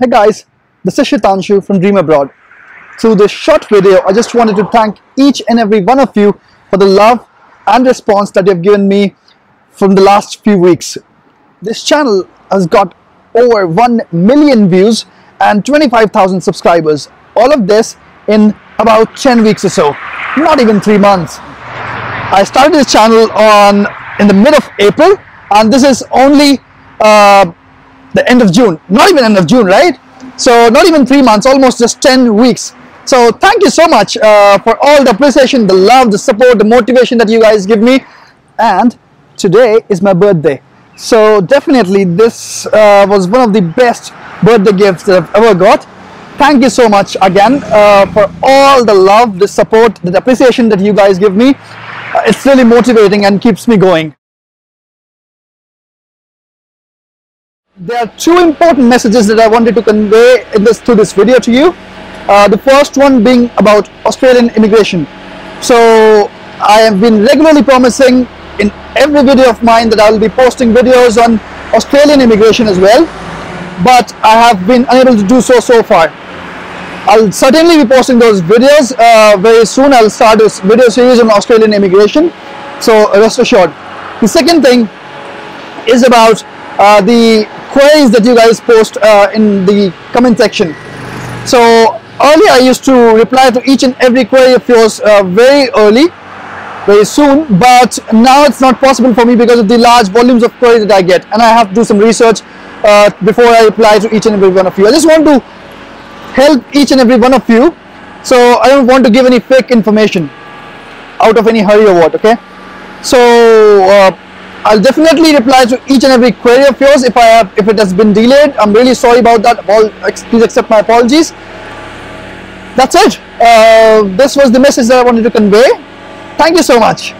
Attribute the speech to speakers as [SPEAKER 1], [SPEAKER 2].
[SPEAKER 1] Hey guys, this is Shitanshu from Dream Abroad. Through this short video, I just wanted to thank each and every one of you for the love and response that you have given me from the last few weeks. This channel has got over 1 million views and 25,000 subscribers. All of this in about 10 weeks or so, not even 3 months. I started this channel in the mid of April, and this is only the end of June. Not even end of June, right? So not even 3 months, almost just 10 weeks. So thank you so much for all the appreciation, the love, the support, the motivation that you guys give me. And today is my birthday. So definitely this was one of the best birthday gifts that I've ever got. Thank you so much again for all the love, the support, the appreciation that you guys give me. It's really motivating and keeps me going. There are two important messages that I wanted to convey through this video to you. The first one being about Australian immigration. So I have been regularly promising in every video of mine that I will be posting videos on Australian immigration as well, but I have been unable to do so far. I'll certainly be posting those videos very soon. I'll start this video series on Australian immigration, so rest assured. The second thing is about the queries that you guys post in the comment section. So earlier I used to reply to each and every query of yours very soon, but now it's not possible for me because of the large volumes of queries that I get, and I have to do some research before I reply to each and every one of you. I just want to help each and every one of you, so I don't want to give any fake information out of any hurry or what, okay? So I'll definitely reply to each and every query of yours. If it has been delayed, I'm really sorry about that. Please accept my apologies. That's it. This was the message that I wanted to convey. Thank you so much.